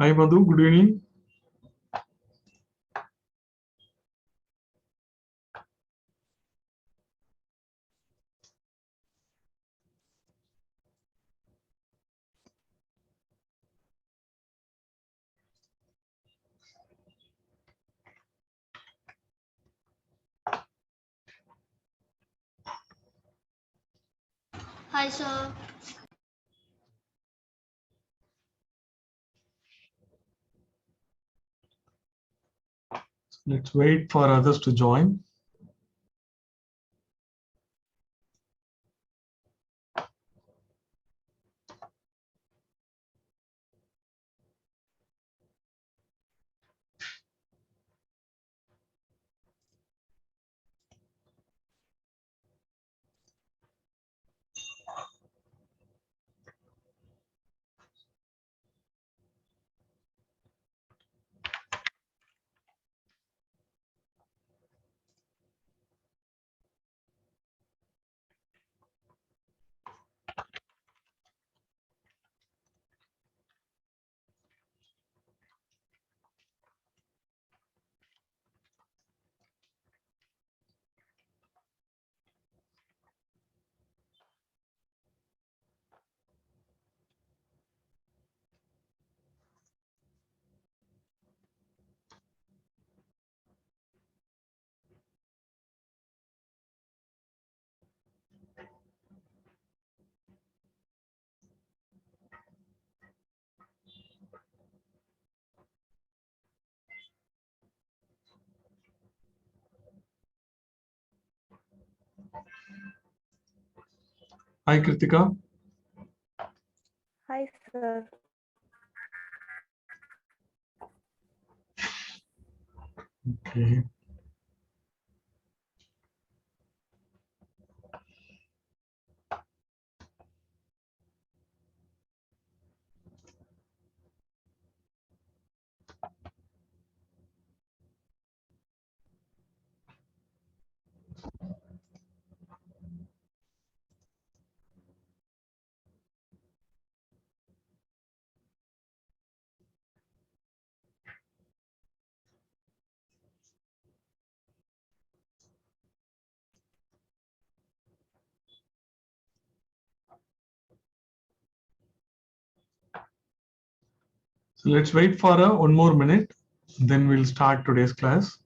Hi Madhu, good evening. Hi, sir. Let's wait for others to join. Hi Kritika. Hi, sir. Okay. So let's wait for one more minute, then we'll start today's class.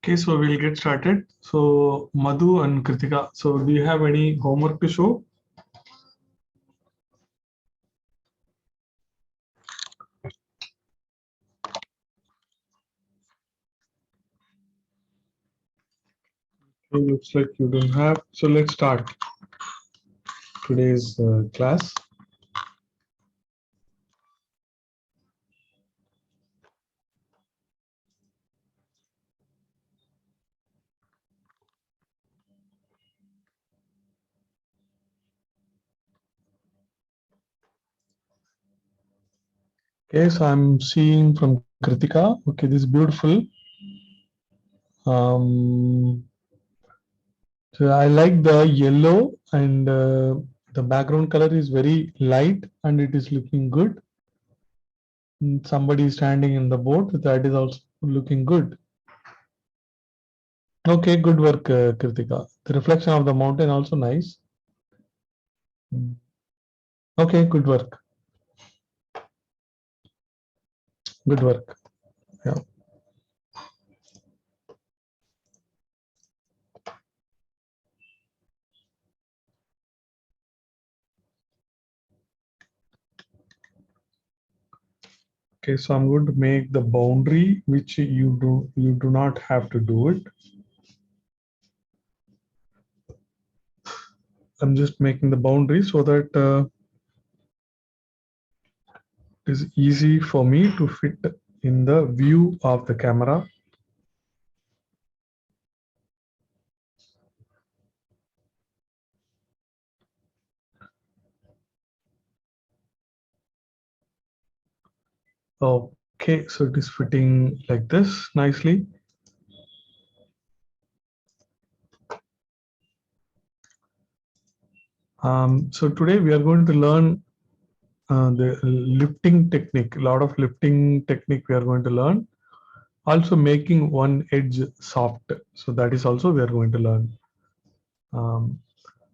Okay, so we'll get started. So Madhu and Kritika, so do you have any homework to show? So looks like you don't have. So let's start today's class. Okay, so I'm seeing from Kritika. Okay, this is beautiful. So I like the yellow and the background color is very light and it is looking good. Somebody is standing in the boat, that is also looking good. Okay, good work, Kritika. The reflection of the mountain also nice. Mm. Okay, good work. Good work. Yeah. Okay, so I'm going to make the boundary, which you do not have to do it. I'm just making the boundary so that it is easy for me to fit in the view of the camera. Okay, so it is fitting like this nicely. So today we are going to learn the lifting technique. A lot of lifting technique we are going to learn. Also making one edge soft. So that is also we are going to learn. Um,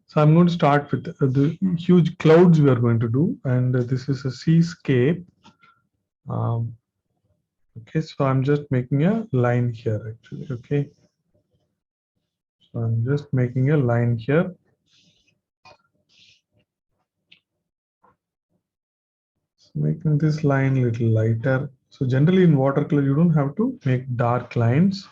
so I'm going to start with the huge clouds we are going to do, and this is a seascape. Um, okay, so I'm just making a line here actually. Okay, so I'm just making a line here. So making this line a little lighter. So generally in watercolor, you don't have to make dark lines.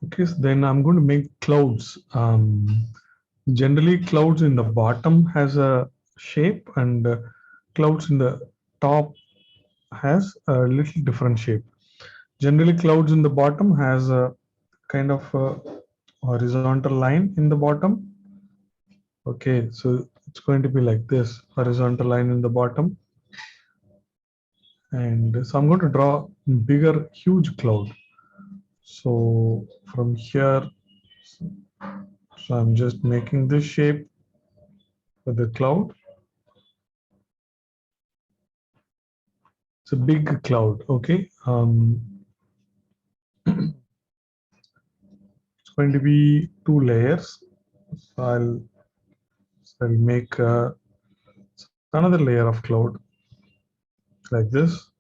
Okay, so then I'm going to make clouds. Generally, clouds in the bottom has a shape, and clouds in the top has a little different shape. Generally, clouds in the bottom has a kind of a horizontal line in the bottom. Okay, so it's going to be like this, horizontal line in the bottom. And so I'm going to draw bigger, huge cloud. So from here, so I'm just making this shape for the cloud. It's a big cloud. Okay. It's going to be two layers. So I'll make another layer of cloud like this.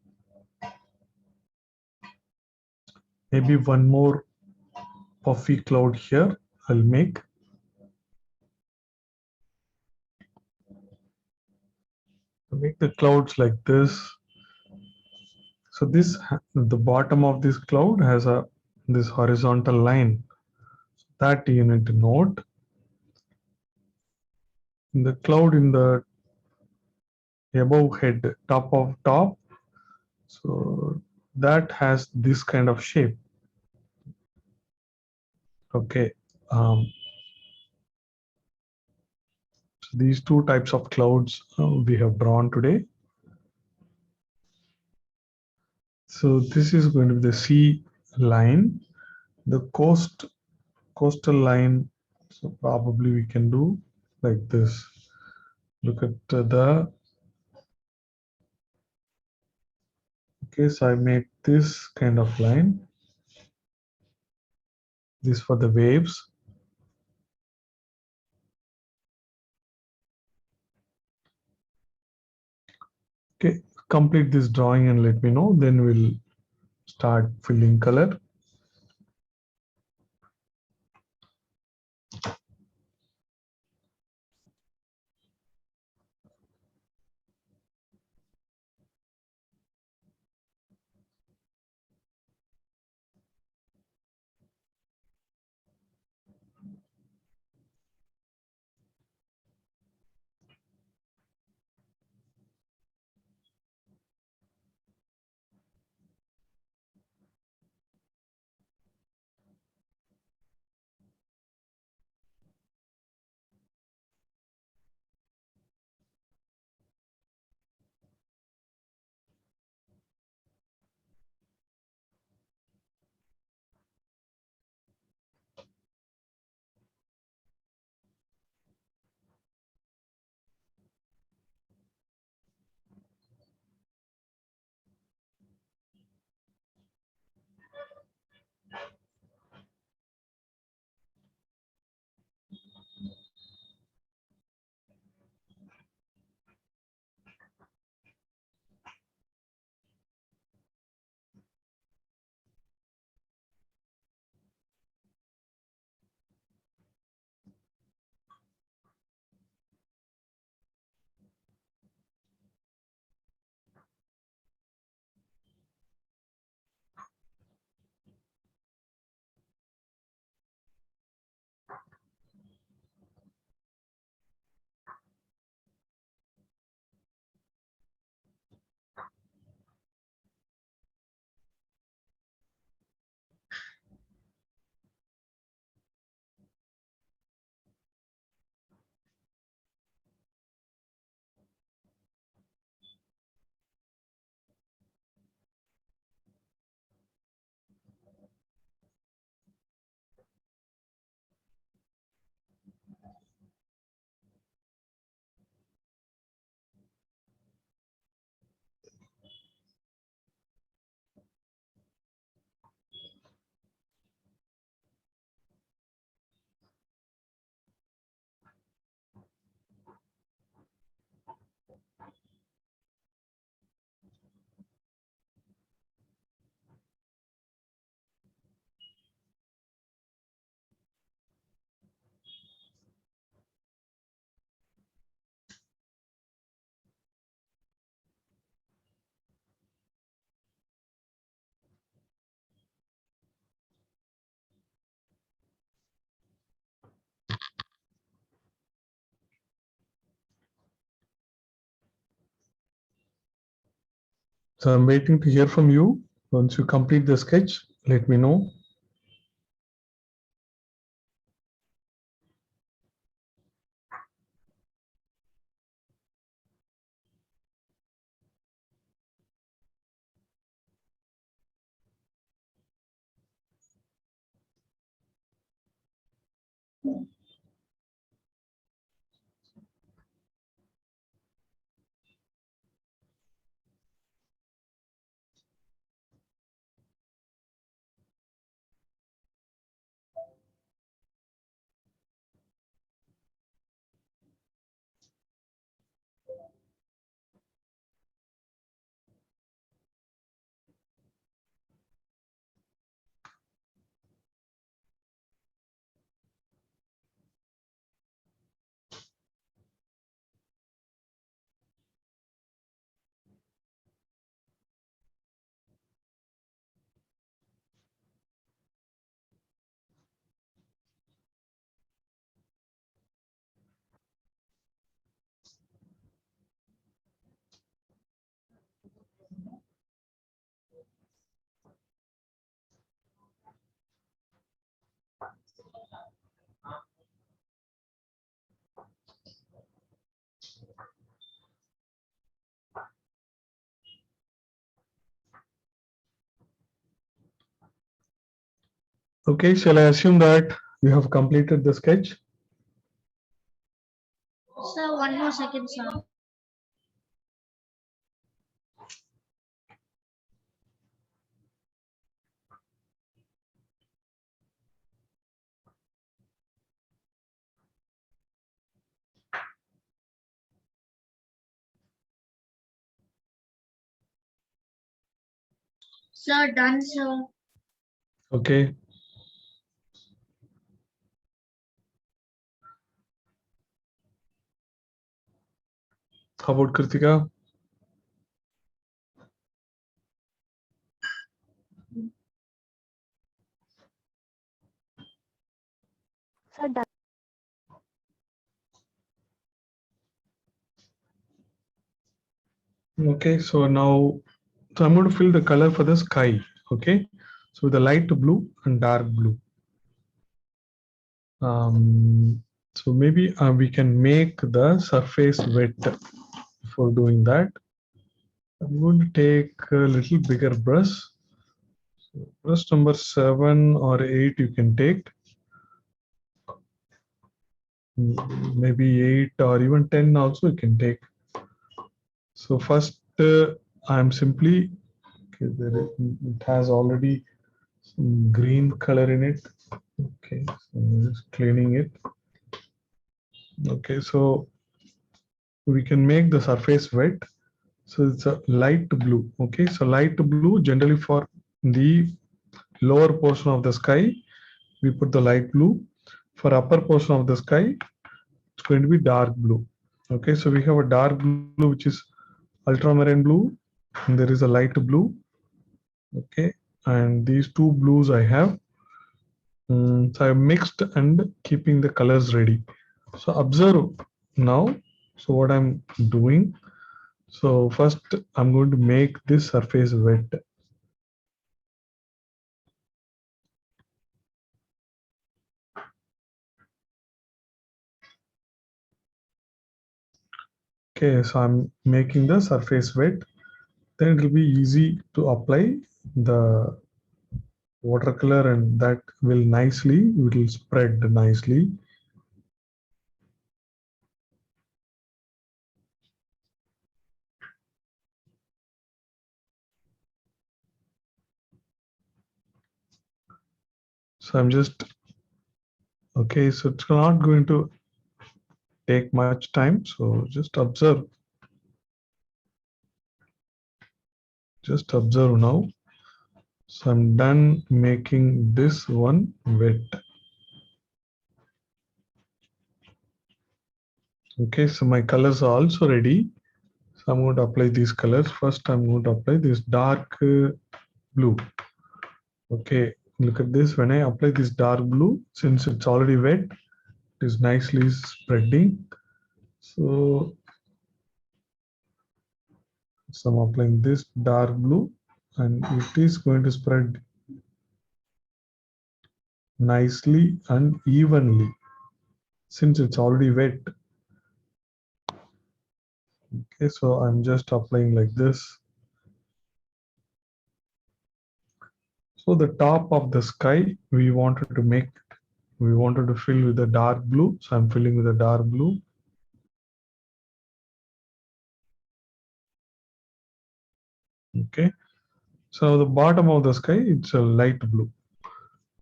Maybe one more puffy cloud here. I'll make the clouds like this. So the bottom of this cloud has a this horizontal line that you need to note. The cloud in the above head, top of top, so that has this kind of shape. Okay. Um, so these two types of clouds we have drawn today. So this is going to be the sea line, the coastal line. So probably we can do like this. Look at the okay. So I made this kind of line. This for the waves. Okay, complete this drawing and let me know. Then we'll start filling color. So I'm waiting to hear from you. Once you complete the sketch, let me know. Okay, shall I assume that you have completed the sketch? Sir, one more second, sir. Sir, done, sir. Okay. How about Kritika? Sir, done. Okay, so now, so I'm going to fill the color for the sky. Okay, so the light blue and dark blue. So maybe we can make the surface wet. For doing that, I'm going to take a little bigger brush. So brush number 7 or 8 you can take. Maybe 8 or even 10 also you can take. So first I'm simply, okay, it has already some green color in it. Okay, so I'm just cleaning it. Okay, so we can make the surface wet. So it's a light blue. Okay, so light blue generally for the lower portion of the sky, we put the light blue. For upper portion of the sky, it's going to be dark blue. Okay, so we have a dark blue which is ultramarine blue, and there is a light blue. Okay, and these two blues I have. So I mixed and keeping the colors ready. So observe now. So what I'm doing. So first I'm going to make this surface wet. Okay, so I'm making the surface wet. Then it will be easy to apply the watercolor, and that will nicely, it will spread nicely. So I'm just, okay, so it's not going to take much time. So just observe now. So I'm done making this one wet. Okay, so my colors are also ready. So I'm going to apply these colors. First, I'm going to apply this dark blue. Okay, look at this. When I apply this dark blue, since it's already wet, it is nicely spreading. So So I'm applying this dark blue, and it is going to spread nicely and evenly since it's already wet. Okay, so I'm just applying like this. So the top of the sky, we wanted to fill with the dark blue. So I'm filling with the dark blue. Okay, so the bottom of the sky, it's a light blue.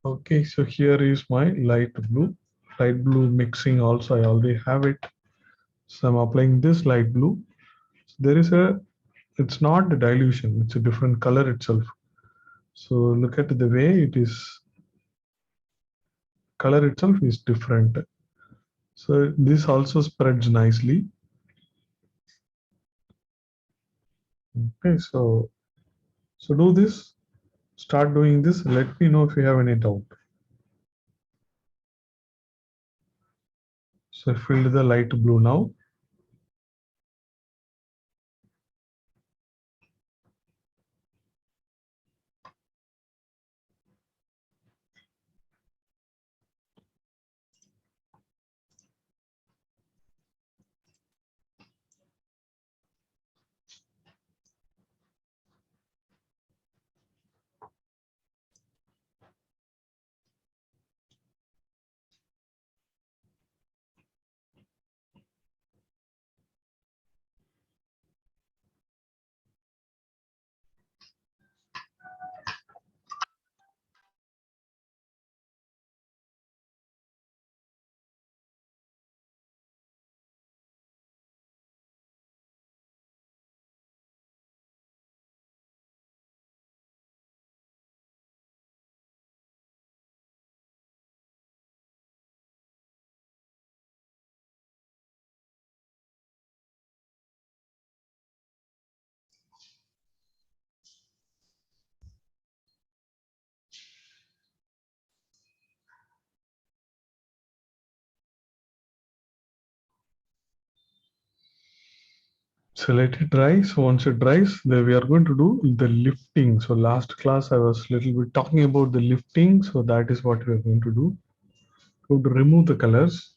Okay, so here is my light blue mixing also. I already have it. So I'm applying this light blue. There is it's not the dilution, it's a different color itself. So look at the way it is, color itself is different. So this also spreads nicely. Okay, so do this, start doing this. Let me know if you have any doubt. So I filled the light blue now. So let it dry. So once it dries, then we are going to do the lifting. So last class I was a little bit talking about the lifting. So that is what we are going to do. So to remove the colors.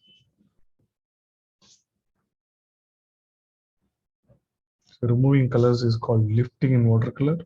So removing colors is called lifting in watercolor.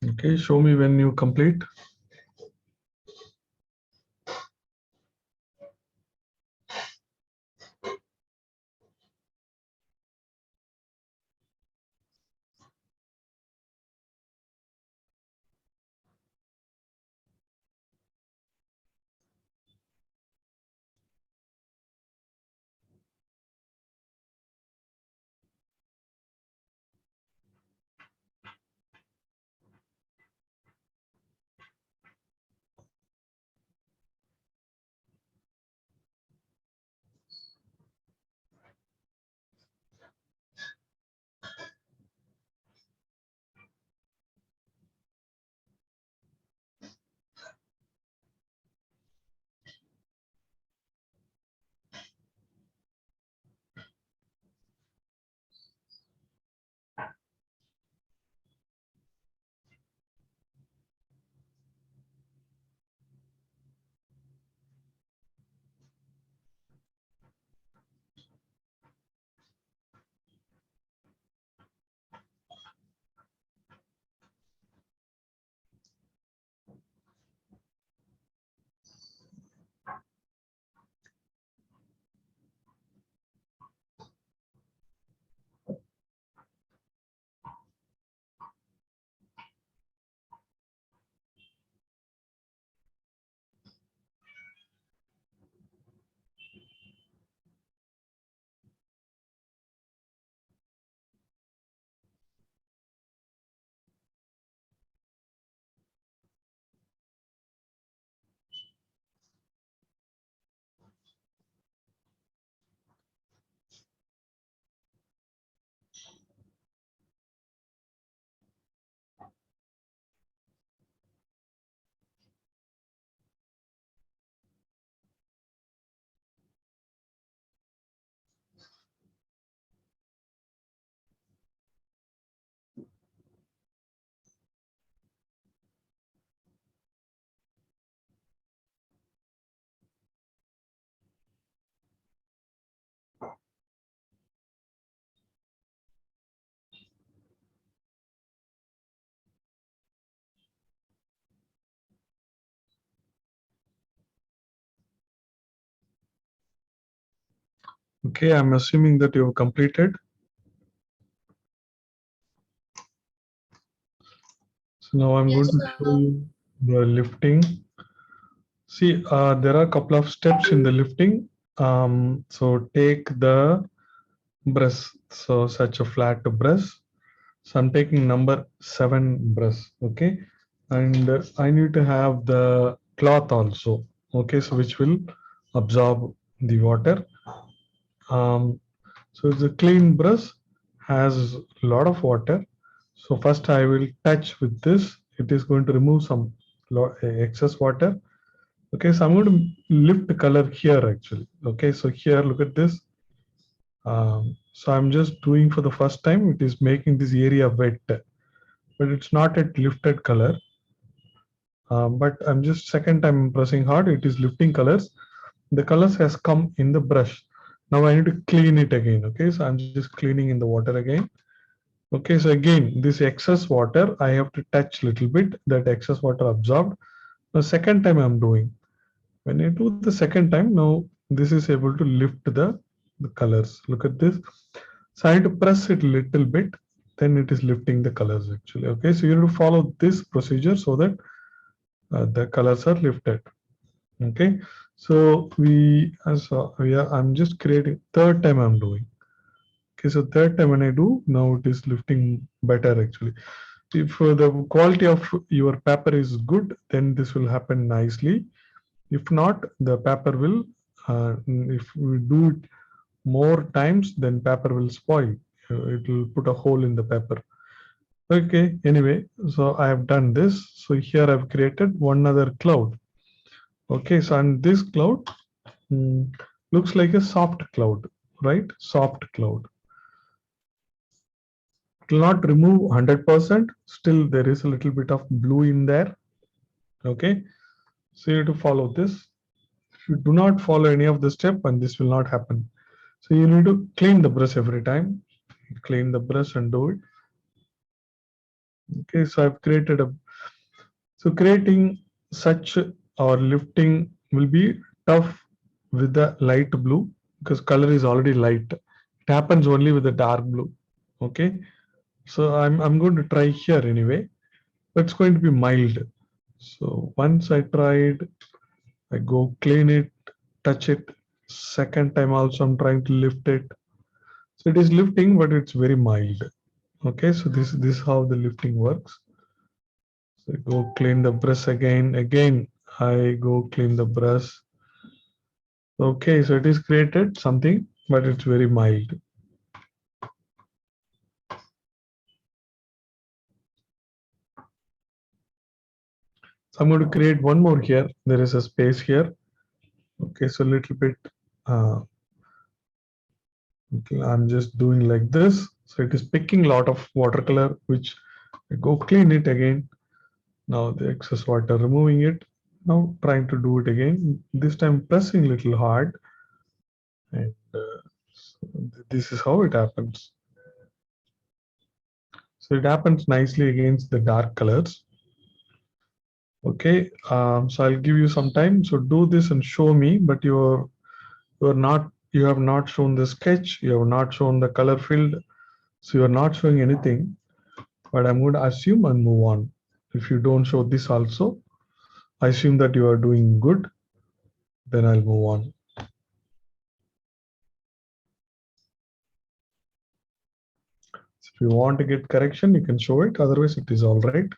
Okay, show me when you complete. Okay, I'm assuming that you've completed. So now I'm Yes, going to sir. show you the lifting. See, there are a couple of steps in the lifting. So take the brush, so such a flat brush. So I'm taking number 7 brush, okay? And I need to have the cloth also, okay? So which will absorb the water. So the clean brush has a lot of water. So first I will touch with this. It is going to remove some excess water. Okay, so I'm going to lift the color here actually. Okay, so here, look at this. So I'm just doing for the first time, it is making this area wet, but it's not at lifted color. But I'm just second time pressing hard, it is lifting colors. The colors has come in the brush. Now I need to clean it again. Okay, so I'm just cleaning in the water again. Okay, so again, this excess water, I have to touch little bit, that excess water absorbed. The second time I'm doing. When I do the second time, now this is able to lift the colors. Look at this. So I need to press it a little bit, then it is lifting the colors actually. Okay, so you have to follow this procedure so that the colors are lifted. Okay, so I'm just creating third time I'm doing. Okay, so third time when I do, now it is lifting better actually. If the quality of your paper is good, then this will happen nicely. If not, the paper will, if we do it more times, then paper will spoil. It will put a hole in the paper. Okay, anyway, so I have done this. So here I've created one other cloud. Okay, so and this cloud looks like a soft cloud, right? Soft cloud. It will not remove 100%. Still, there is a little bit of blue in there. Okay, so you have to follow this. If you do not follow any of the step, and this will not happen. So you need to clean the brush every time. Clean the brush and do it. Okay, so I've created a, so creating such or lifting will be tough with the light blue because color is already light. It happens only with the dark blue. Okay, so I'm going to try here anyway. But it's going to be mild. So once I tried, I go clean it, touch it. Second time also I'm trying to lift it. So it is lifting, but it's very mild. Okay, so this is how the lifting works. So I go clean the brush again. Again, I go clean the brush. Okay, so it is created something, but it's very mild. So I'm going to create one more here. There is a space here. Okay, so a little bit. Okay, I'm just doing like this. So it is picking a lot of watercolor, which I go clean it again. Now the excess water, removing it. Now trying to do it again. This time pressing a little hard. And so this is how it happens. So it happens nicely against the dark colors. Okay, so I'll give you some time. So do this and show me, but you have not shown the sketch, you have not shown the color field, so you're not showing anything. But I'm going to assume and move on. If you don't show this also, I assume that you are doing good, then I'll move on. So if you want to get correction, you can show it, otherwise it is all right.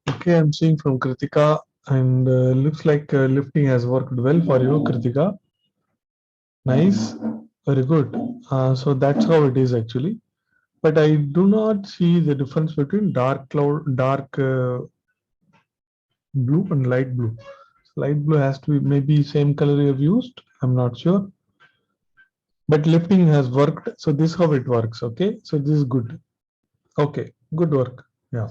Okay, I'm seeing from Kritika, and looks like lifting has worked well for you, Kritika. Nice, very good. So that's how it is actually. But I do not see the difference between dark blue and light blue. Light blue has to be maybe same color you have used. I'm not sure. But lifting has worked. So this is how it works. Okay. So this is good. Okay. Good work. Yeah.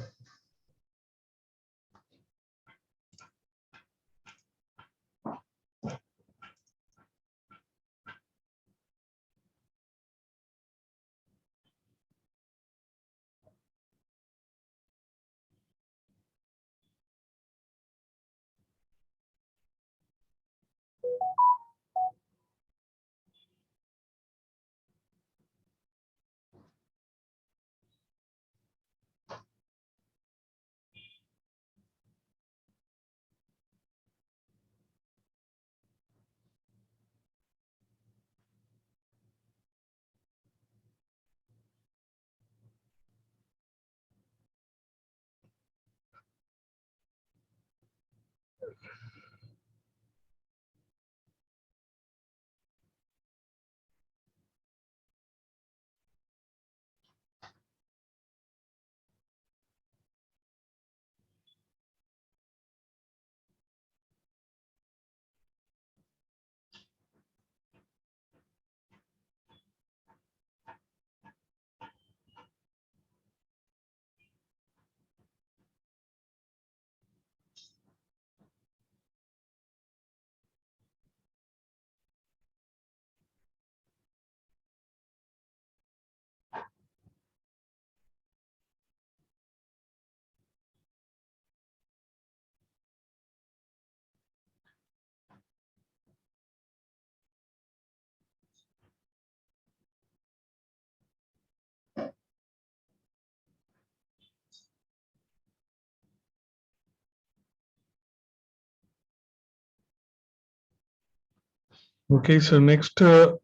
Okay, so next, so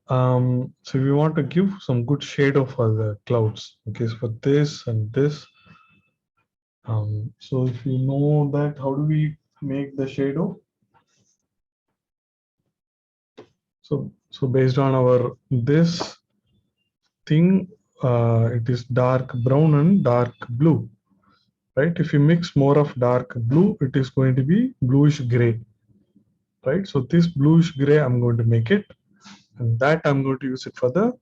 we want to give some good shadow for the clouds. Okay, so for this and this. So if you know that, how do we make the shadow? So based on our this thing, it is dark brown and dark blue, right? If you mix more of dark blue, it is going to be bluish gray, right? So this bluish gray, I'm going to make it, and that I'm going to use it uh,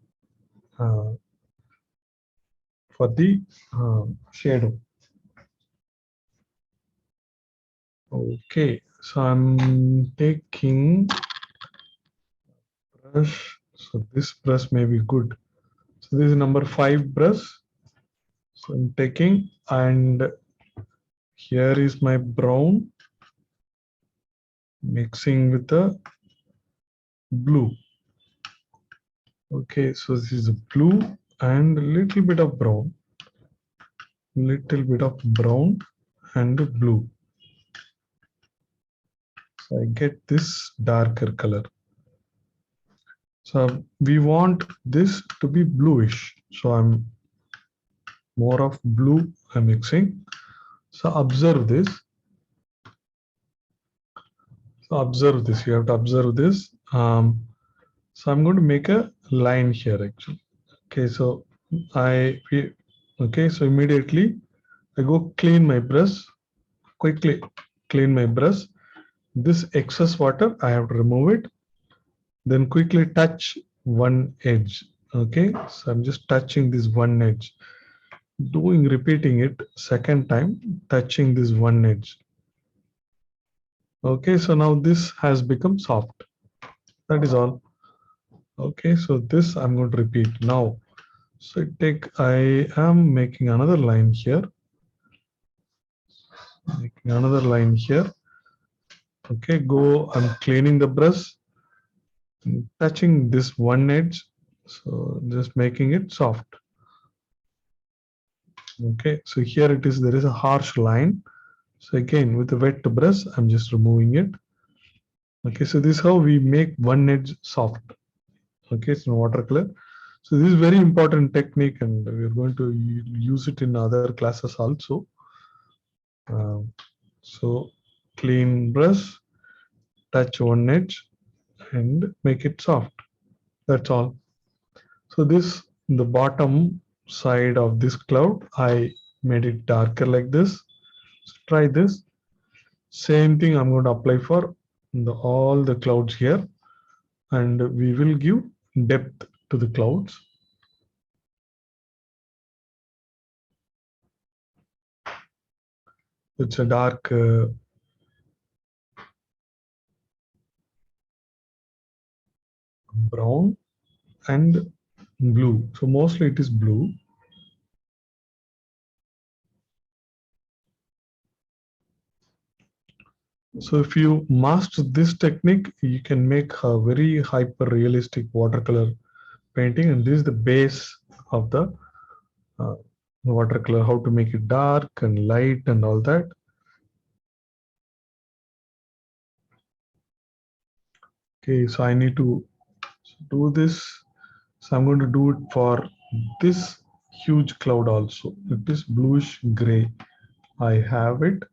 for the shadow. Okay, so I'm taking brush. So this brush may be good. So this is number 5 brush. So I'm taking, and here is my brown mixing with the blue. Okay, so this is blue and a little bit of brown, and blue. So I get this darker color. So we want this to be bluish. So I'm more of blue I'm mixing. So observe this. So observe this. You have to observe this. So I'm going to make a line here actually. Okay, so so immediately I go clean my brush, quickly clean my brush. This excess water I have to remove it. Then quickly touch one edge. Okay, so I'm just touching this one edge. Repeating it second time, touching this one edge. Okay, so now this has become soft. That is all. Okay, so this I'm going to repeat now. So I am making another line here. Okay, I'm cleaning the brush, touching this one edge. So just making it soft. Okay, so here there is a harsh line. So again, with a wet brush, I'm just removing it. Okay, so this is how we make one edge soft. Okay, it's in watercolor. So this is very important technique, and we're going to use it in other classes also. So clean brush, touch one edge, and make it soft. That's all. So the bottom side of this cloud, I made it darker like this. So try this. Same thing I'm going to apply for all the clouds here, and we will give depth to the clouds. It's a dark brown and blue. So mostly it is blue. So if you master this technique, you can make a very hyper realistic watercolor painting, and this is the base of the watercolor, how to make it dark and light and all that. Okay, so I need to do this. So I'm going to do it for this huge cloud also. It is bluish gray. I have it.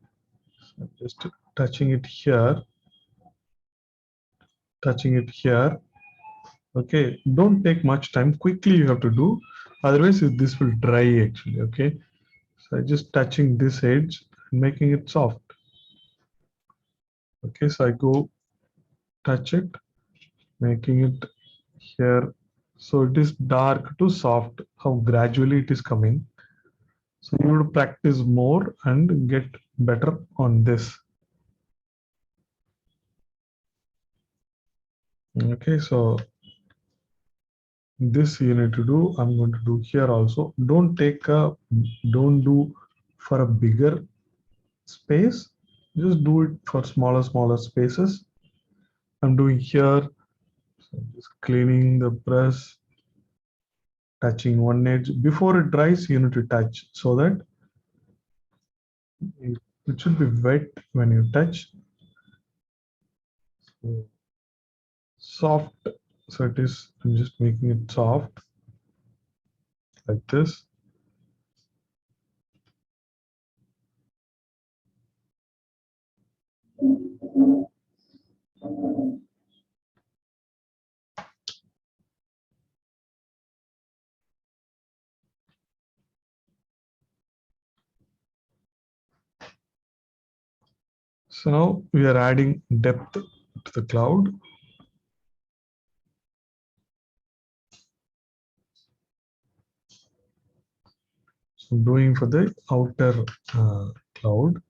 So I'm just touching it here. Okay, don't take much time. Quickly you have to do. Otherwise, this will dry actually. Okay, so I'm just touching this edge and making it soft. Okay, so I go touch it, making it here. So it is dark to soft, how gradually it is coming. So you have to practice more and get better on this. Okay, so this you need to do. I'm going to do here also. Don't do for a bigger space. Just do it for smaller spaces. I'm doing here. So just cleaning the brush, touching one edge. Before it dries, you need to touch so that it should be wet when you touch. soft. So it is, I'm just making it soft like this. So now we are adding depth to the cloud. So I'm doing for the outer cloud.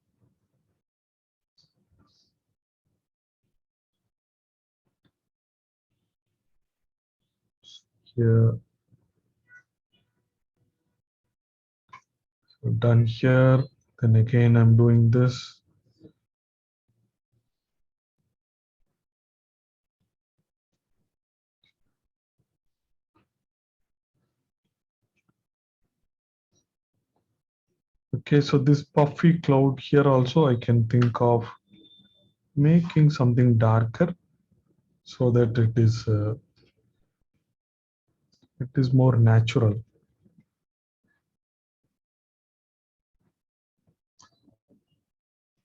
Here, so done here. Then again, I'm doing this. Okay, so this puffy cloud here also I can think of making something darker so that it is more natural.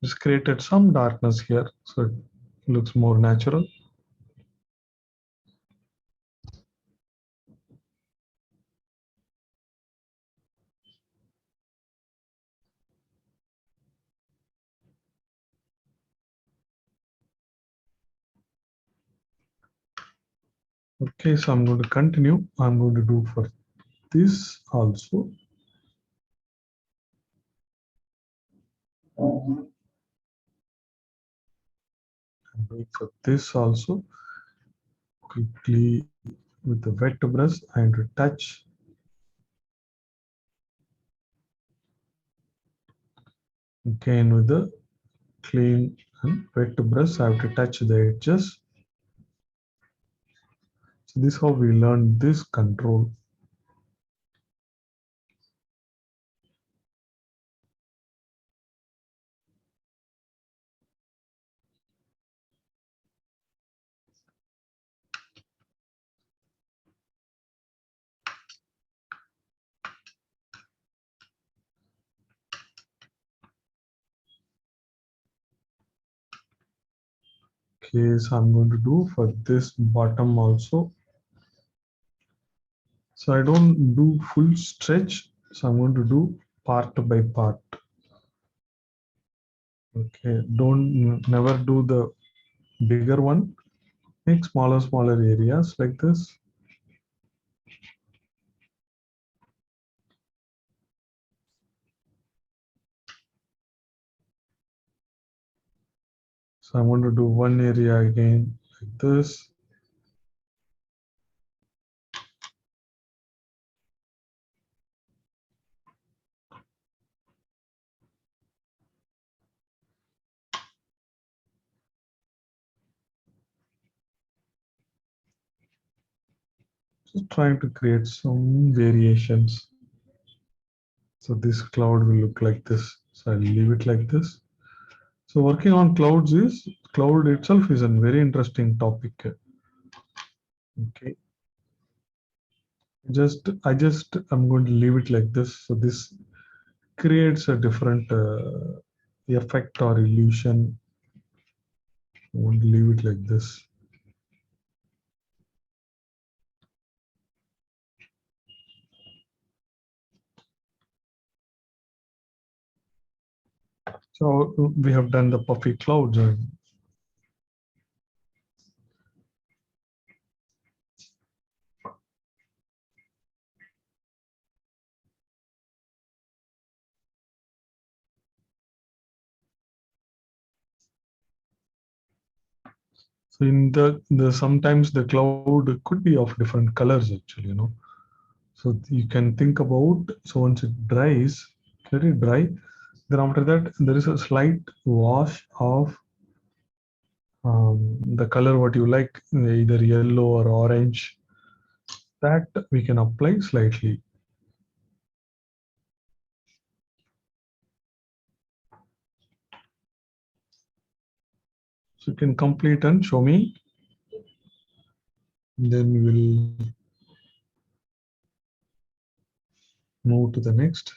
Just created some darkness here so it looks more natural. Okay, so I'm going to continue. I'm going to do for this also. I'm doing for this also. Quickly with the wet brush and touch. Again with the clean and wet brush, I have to touch the edges. So this is how we learn this control. Okay, so I'm going to do for this bottom also. So I don't do full stretch. So I'm going to do part by part. Okay, don't never do the bigger one. Make smaller areas like this. So I'm going to do one area again like this. Just trying to create some variations. So this cloud will look like this. So I'll leave it like this. So working on cloud itself is a very interesting topic. Okay. I'm going to leave it like this. So this creates a different effect or illusion. I want to leave it like this. So we have done the puffy clouds. So in the sometimes the cloud could be of different colors actually, So you can think about, so once it dries, let it dry. Then after that, there is a slight wash of the color what you like, either yellow or orange. That we can apply slightly. So you can complete and show me. Then we'll move to the next.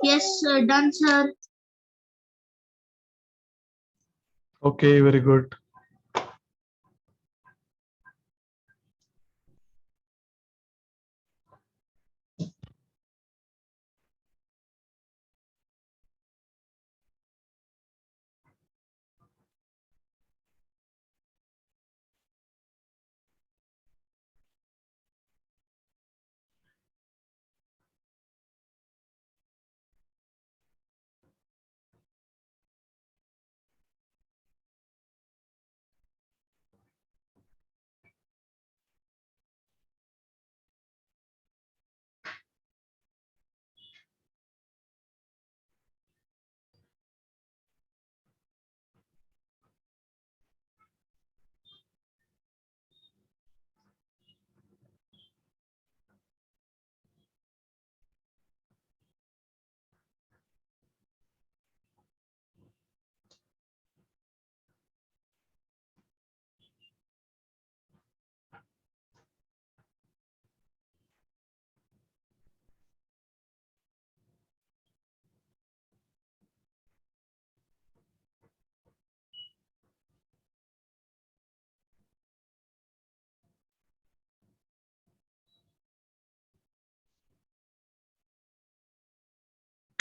Yes, done, sir. Okay, very good.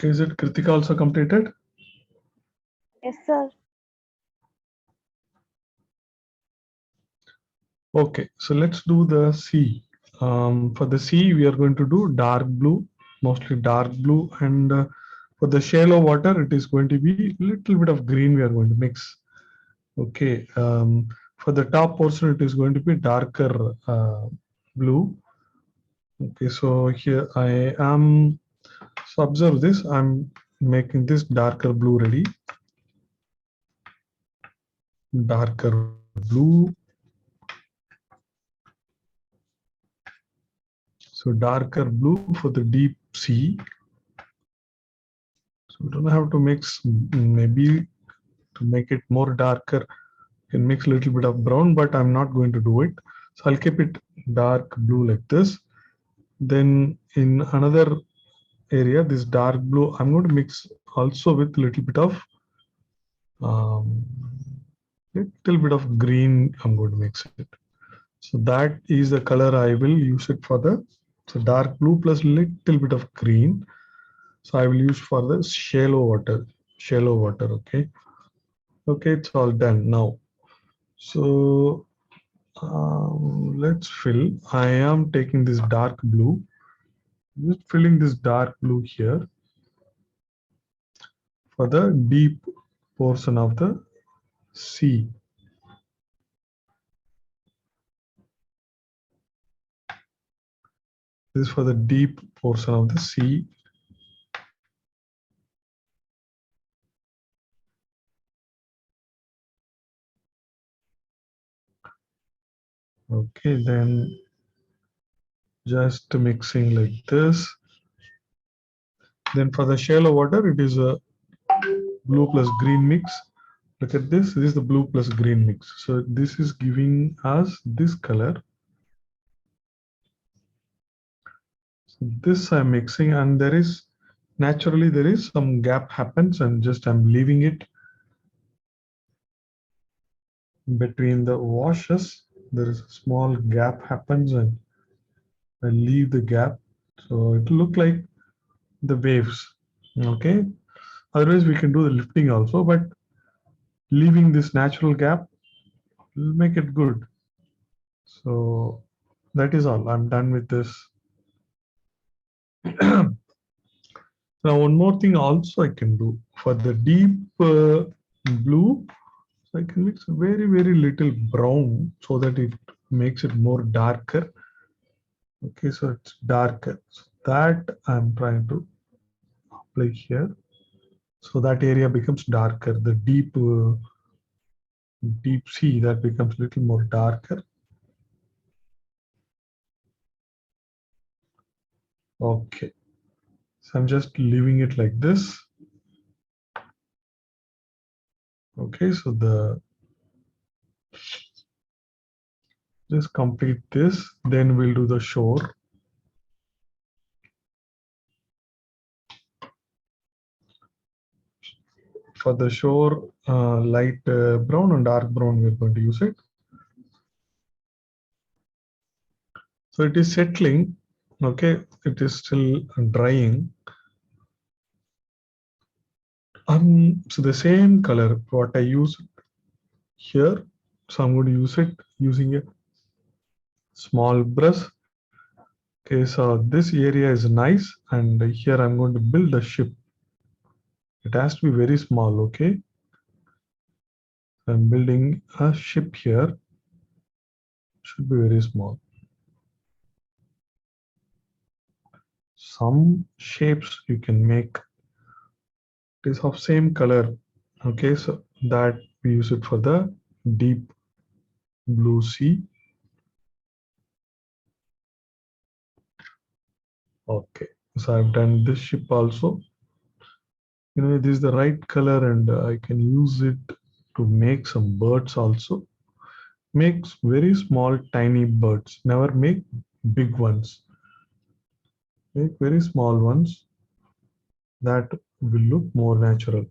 Is it Kritika also completed? Yes, sir. Okay, so let's do the sea. For the sea, we are going to do dark blue, mostly dark blue, and for the shallow water, it is going to be little bit of green. We are going to mix. Okay, for the top portion, it is going to be darker blue. Okay, so here I am. So observe this. I'm making this darker blue ready. Darker blue. So darker blue for the deep sea. So we don't have to mix, maybe to make it more darker, you can mix a little bit of brown, but I'm not going to do it. So I'll keep it dark blue like this. Then in another area, this dark blue, I'm going to mix also with a little bit of green. I'm going to mix it. So that is the color I will use it for the, so dark blue plus little bit of green. So I will use for the shallow water, okay. Okay, it's all done now. So let's fill. I am taking this dark blue, just filling this dark blue here for the deep portion of the sea. This is for the deep portion of the sea. Okay, then just mixing like this. Then for the shallow water, it is a blue plus green mix. Look at this. This is the blue plus green mix. So this is giving us this color. So this I'm mixing, and there is naturally there is some gap happens, and just I'm leaving it between the washes. There is a small gap happens, and I leave the gap. So it will look like the waves. Okay. Otherwise, we can do the lifting also, but leaving this natural gap will make it good. So that is all. I'm done with this. Now, one more thing also I can do for the deep blue. So I can mix very, very little brown so that it makes it more darker. Okay, so it's darker. So that I'm trying to apply here. So that area becomes darker. The deep sea, that becomes a little more darker. Okay, so I'm just leaving it like this. Okay, so just complete this, then we'll do the shore. For the shore, light brown and dark brown, we're going to use it. So it is settling. Okay, it is still drying. So the same color what I use here, so I'm going to use it using a small brush. Okay, so this area is nice, and here I'm going to build a ship. It has to be very small. Okay, I'm building a ship here. Should be very small. Some shapes you can make. It is of same color. Okay, so that we use it for the deep blue sea. Okay, so I've done this ship also. This is the right color, and I can use it to make some birds also. Makes very small tiny birds, never make big ones. Make very small ones, that will look more natural.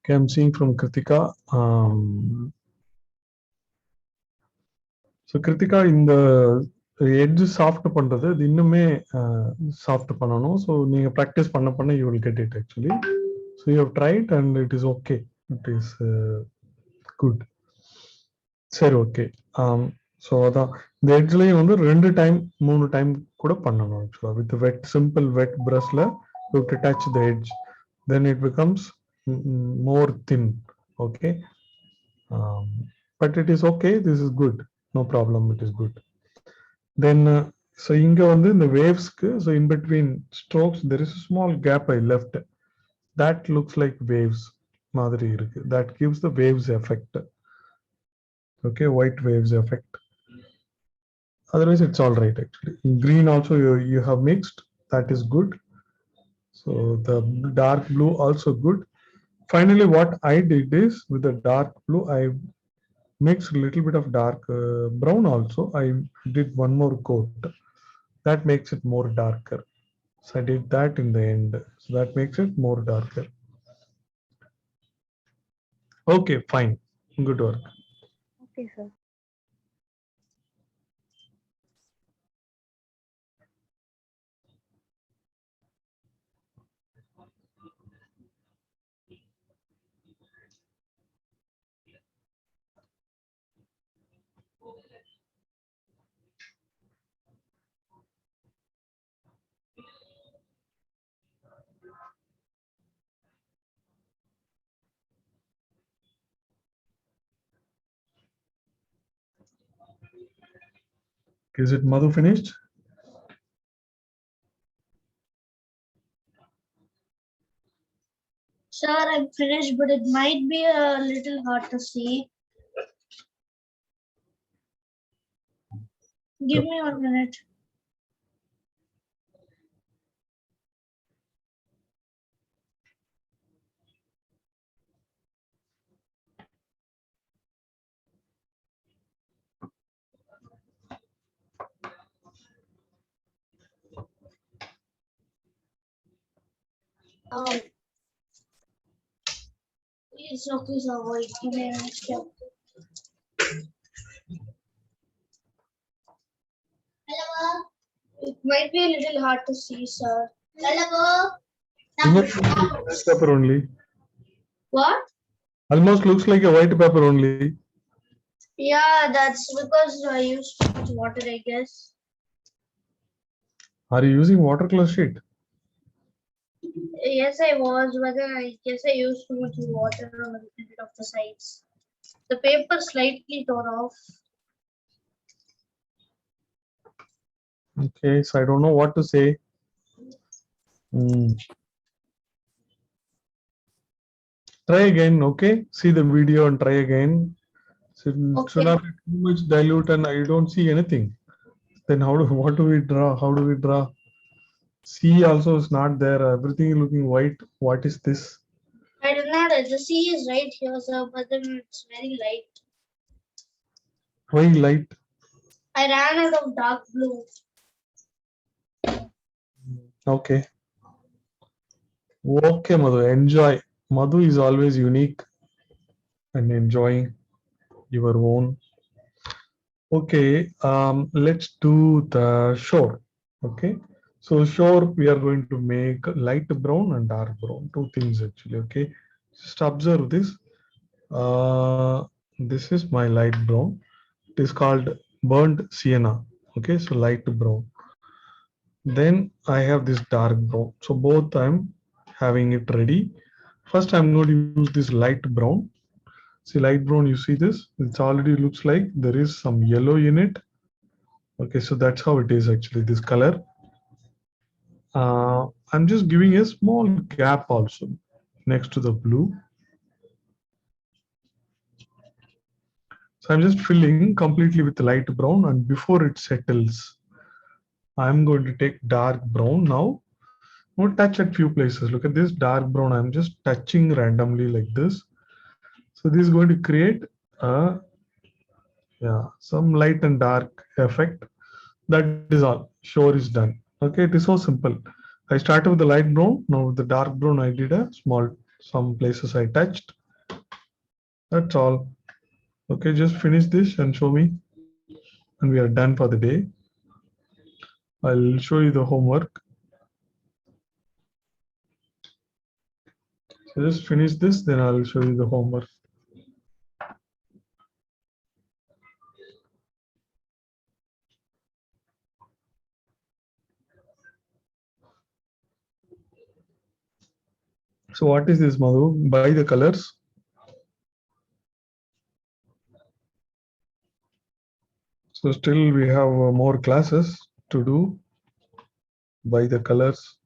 Okay, I'm seeing from Kritika. So Kritika, இந்த edge soft பண்றது இது இன்னுமே soft பண்ணணும். So நீங்க practice பண்ண you will get it actually. So you have tried and it is okay. It is good. சரி, okay. So அதான் இந்த எட்ஜ்லயும் வந்து 2 டைம் 3 டைம் கூட பண்ணணும் ஆக்சுவலா. வித் வெட் சிம்பிள் வெட் பிரஷ்ல you do touch the edge, then it becomes more thin. Okay, but it is okay, this is good, no problem, it is good. Then so இங்க வந்து இந்த வேவ்ஸ்க்கு, so in between strokes there is small gap I left, that looks like waves மாதிரி இருக்கு. That gives the waves effect. Okay, white waves effect. Otherwise it's all right actually. In green also you have mixed, that is good. So the dark blue also good. Finally what I did is with the dark blue I mixed a little bit of dark brown also. I did one more coat that makes it more darker. So I did that in the end, so that makes it more darker. Okay, fine, good work. Okay, sir. Is it Madhu finished? Sir, I'm finished, but it might be a little hard to see. Give me 1 minute. It's okay, sir. Wait, give me a minute. Hello. It might be a little hard to see, sir. Hello. Almost looks like a white paper only. What? Almost looks like a white paper only. Yeah, that's because I used too much water, I guess. Are you using watercolor sheet? Yes, I was, but then I guess I used too much water on a little bit of the sides. The paper slightly tore off. Okay, so I don't know what to say. Try again, okay? See the video and try again. Should not be too much dilute and I don't see anything. Then what do we draw? How do we draw? C also is not there. Everything is looking white. What is this? I did not. The sea is right here, sir, but then it's very light. Why light? I ran out of dark blue. Okay. Okay, Madhu. Enjoy. Madhu is always unique and enjoying your own. Okay, let's do the shore. Okay, so shore we are going to make light brown and dark brown, two things actually. Okay, just observe this. This is my light brown. It is called burnt sienna. Okay, so light brown. Then I have this dark brown. So both I'm having it ready. First I'm going to use this light brown. See light brown, you see this? It already looks like there is some yellow in it. Okay, so that's how it is actually, this color. I'm just giving a small gap also next to the blue. So I'm just filling completely with light brown, and before it settles, I'm going to take dark brown now. Now touch at few places. Look at this dark brown. I'm just touching randomly like this. So this is going to create some light and dark effect. That is all. Shore is done. Okay, it is so simple. I started with the light brown. Now with the dark brown, I did a small some places I touched. That's all. Okay, just finish this and show me, and we are done for the day. I'll show you the homework. So just finish this, then I'll show you the homework. So what is this, Madhu? Buy the colors. So still we have more classes to do. Buy the colors.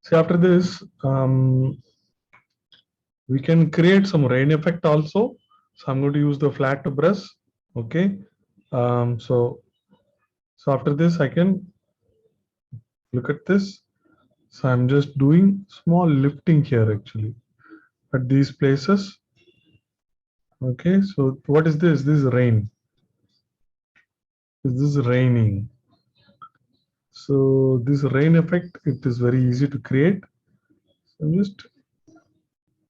So after this, we can create some rain effect also. So I'm going to use the flat brush. Okay. So after this, I can look at this. So I'm just doing small lifting here actually at these places. Okay. So what is this? This is rain. This is raining. So this rain effect, it is very easy to create. So I'm just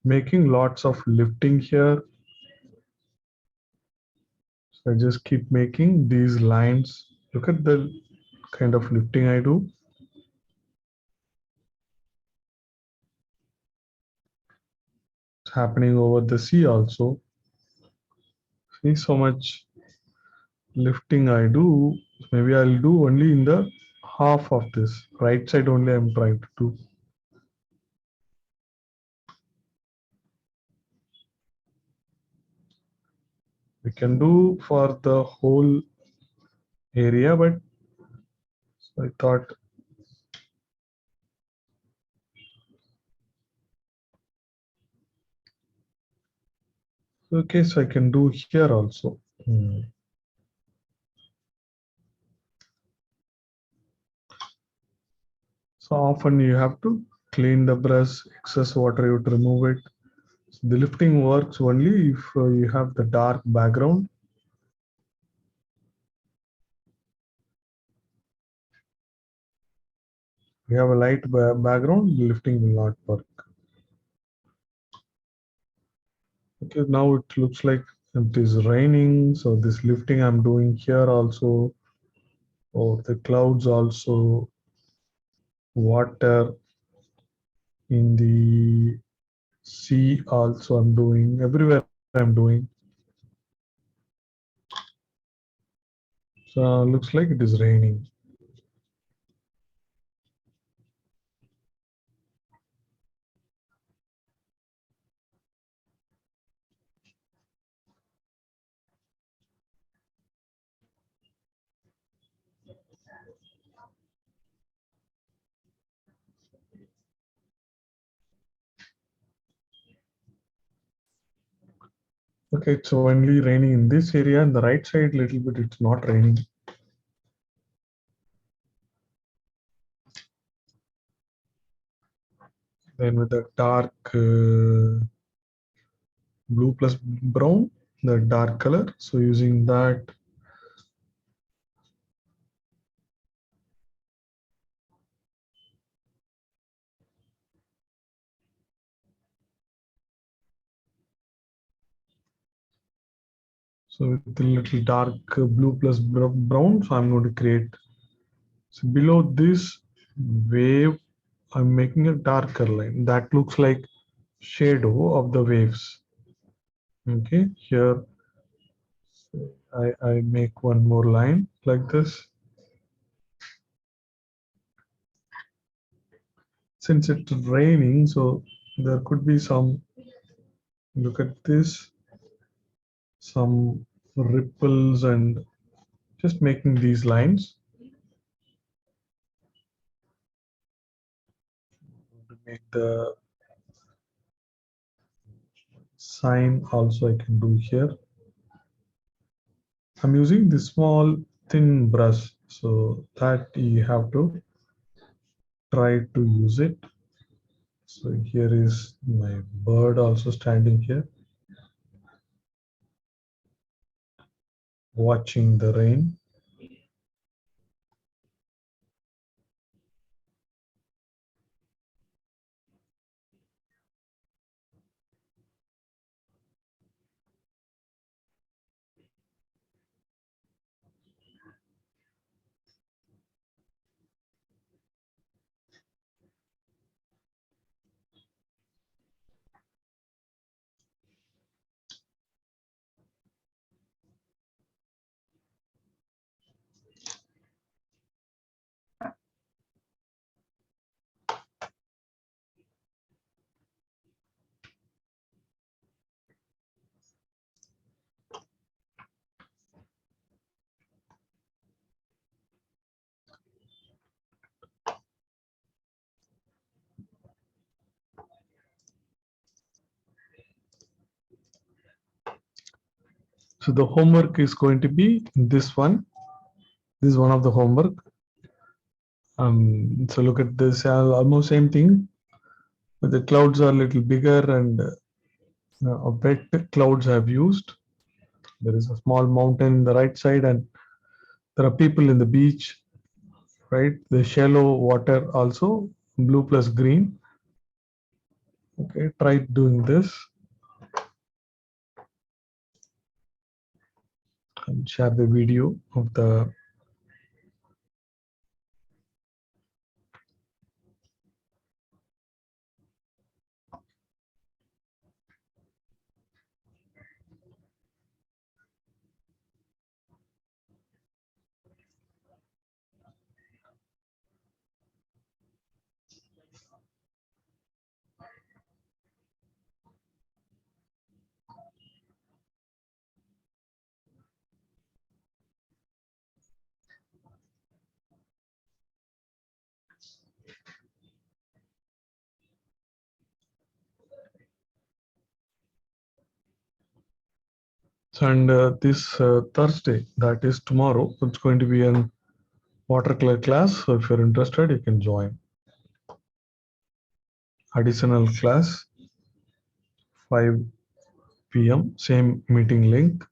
making lots of lifting here. So I just keep making these lines. Look at the kind of lifting I do. It's happening over the sea also. See so much lifting I do. Maybe I'll do only in the half of this. Right side only I'm trying to do. We can do for the whole area, but I thought, okay, so I can do here also. So often you have to clean the brush, excess water, you have to remove it. So the lifting works only if you have the dark background. If you have a light background, lifting will not work. Okay, now it looks like it is raining. So this lifting I'm doing here also, or the clouds also, water in the sea also I'm doing, everywhere I'm doing. So looks like it is raining. Okay, it's only raining in this area, and the right side little bit it's not raining. Then with the dark blue plus brown, the dark color. So using that, so with the little dark blue plus brown, so I'm going to create. So below this wave, I'm making a darker line that looks like shadow of the waves. Okay, here I make one more line like this. Since it's raining, so there could be some, look at this, some ripples and just making these lines to make the sign also I can do here. I'm using this small thin brush, so that you have to try to use it. So here is my bird also standing here, watching the rain. So the homework is going to be this one. This is one of the homework. So look at this, almost same thing, but the clouds are a little bigger and a wet clouds I've used. There is a small mountain in the right side and there are people in the beach, right? The shallow water also, blue plus green. Okay, try doing this and share the video of the. And this Thursday, that is tomorrow, it's going to be an watercolor class. So if you're interested, you can join. additional class 5 p.m. same meeting link.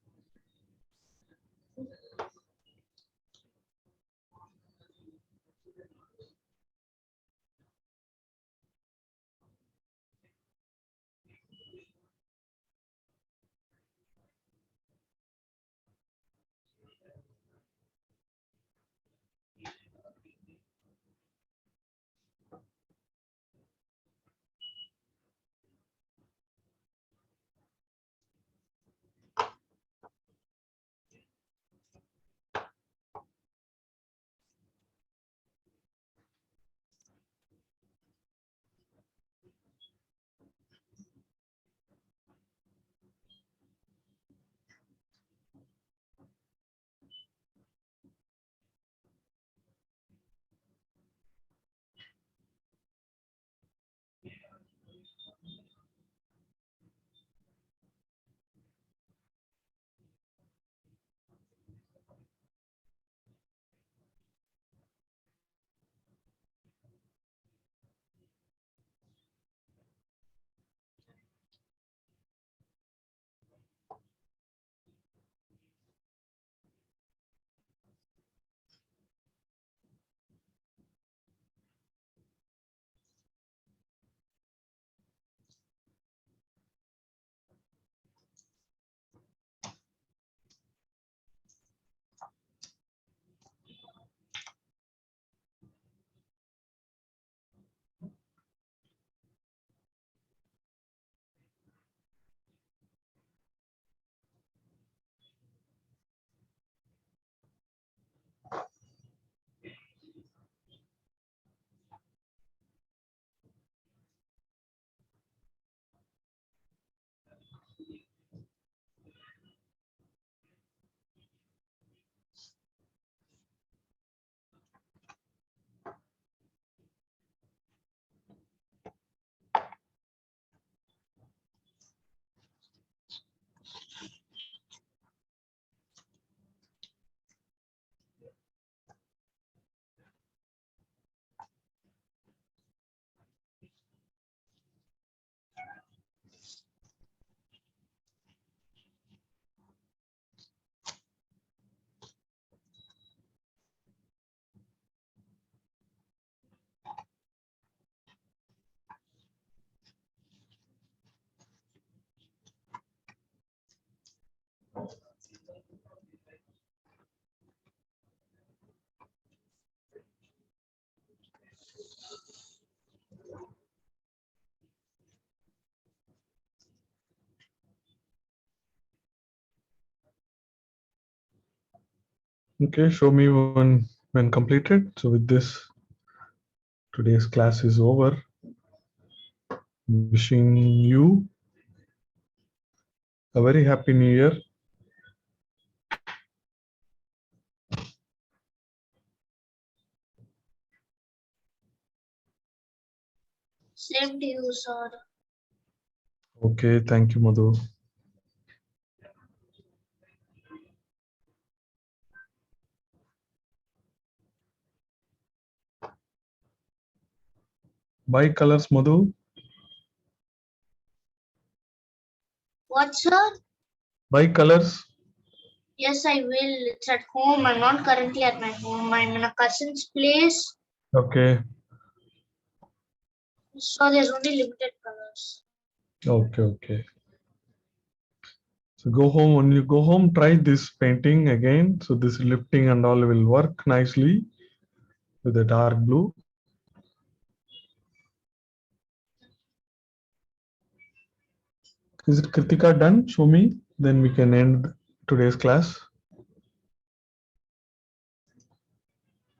Okay, show me when completed. So with this, today's class is over. Wishing you a very happy new year. Same to you, sir. Okay, thank you, Madhu. Buy colors, Madhu. What, sir? Buy colors. Yes, I will. It's at home. I'm not currently at my home. I'm in a cousin's place. Okay, So there's only limited colors. okay. So go home. When you go home, try this painting again. So this lifting and all will work nicely with the dark blue. Is it Kritika done? Show me. Then we can end today's class.